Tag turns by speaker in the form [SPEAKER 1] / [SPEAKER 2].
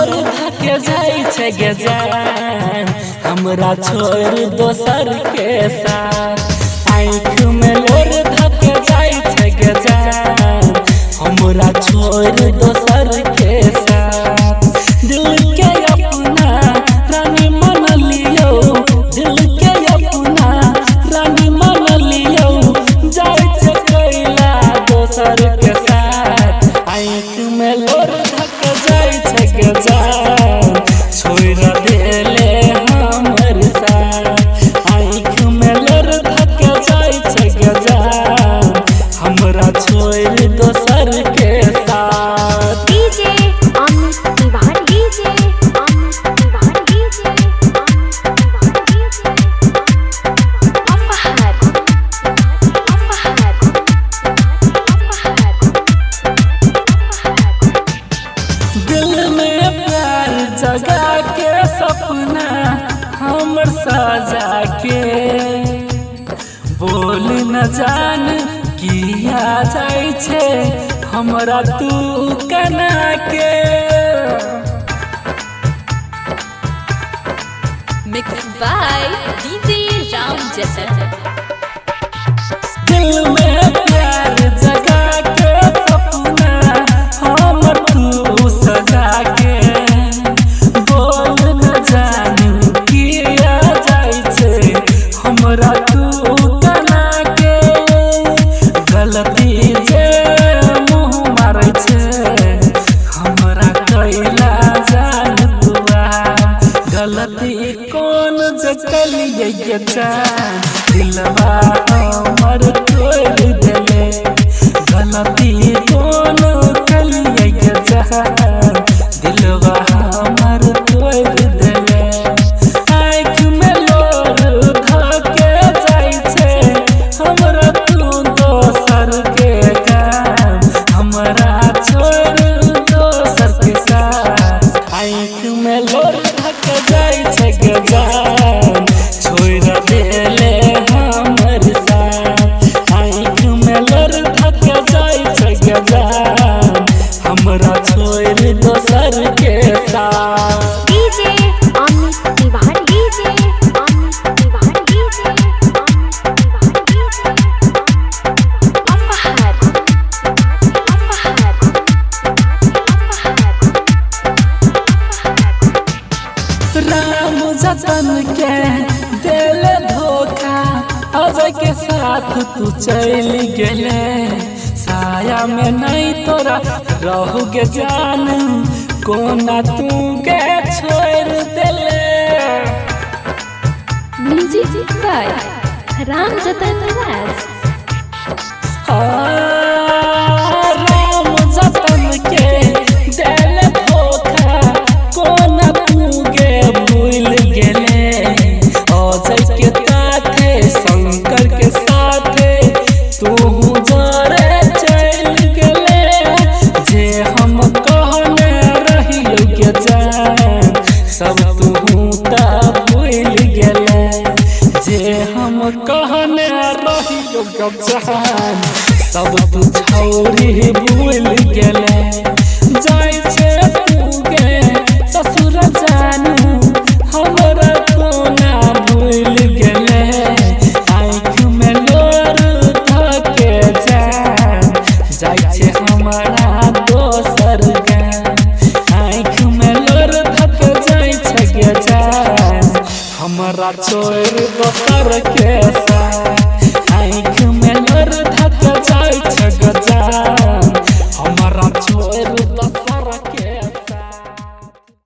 [SPEAKER 1] लोर धके जाई छे गे जान हमरा छोड़ दोसर के साथ। आँख में लोर धके जाई छे गे जान हमरा छोड़ दोसर के साथ। दिल के अपना रानी मान लियो, दिल के अपना रानी मान लियो, जाई छे कैला दोसर के साथ। आँख में लोर धके जाई छे गे जान छोड़ देले हमर साथ। आँख में लोर धके जाई छे गे जान हमरा छोड़ दोसर के साथ।
[SPEAKER 2] DJ Amit Tiwari, DJ Amit Tiwari, DJ Amit Tiwari, अपहर अपहर अपहर।
[SPEAKER 1] दिल में प्यार जगा के सपना हमर सजा के, बोल न जान किया जाय छे हमरा तू कना के।
[SPEAKER 3] Mixed by DJ Ram Jason.
[SPEAKER 1] दिल में प्यार जगा के सपना हमर तू सजा के, बोल न जान किया जाय छे हमरा तू कना के। गलती जे मुँह मारै छे हमरा कैला जान दुआ। गलती कौन जे कलियै गे जान दिलवा हमर तोड़ देले। गलती कौन कलियै गे जान दिलवा हमर तोड़ देले। आँख में लोर धके जाय छे हमरा तू दोसर के काम हमरा छोड़ दोसर के साथ। आँख में लोर धके जाय छे गे जान छोड़ देले हमर साथ। आँख में लोर धके जाय छे गे जान हमरा छोड़ दोसर के साथ।
[SPEAKER 2] DJ Amit Tiwari, DJ Amit Tiwari, DJ Amit Tiwari, DJ अपहर अपहर अपहर।
[SPEAKER 1] राम जतन के दिल धोखा अजय के साथ तू चल गेले। साया में नहीं तोरा रहू गे जान कोना तू के छोड़ देले।
[SPEAKER 3] Music by Ram Jason Raj.
[SPEAKER 1] Ram जतन के दिल धोखा कोना तू के भूल गेले। अजय के साथे शंकर के साथे तू जरे चल गेले। जे हम कहने रहियो के जान सब तू ता भूल गेले। जे हम कहने रहियो के जान सब तू छौरी भूल गेले। जाय छे तू गे ससुर जानू हमरा कोना भूल गेले। आँख में लोर धके जान जाय छे हमरा दोसर गान। आँख में लोर धके जाय छे गे जान हमरा छोड़ दोसर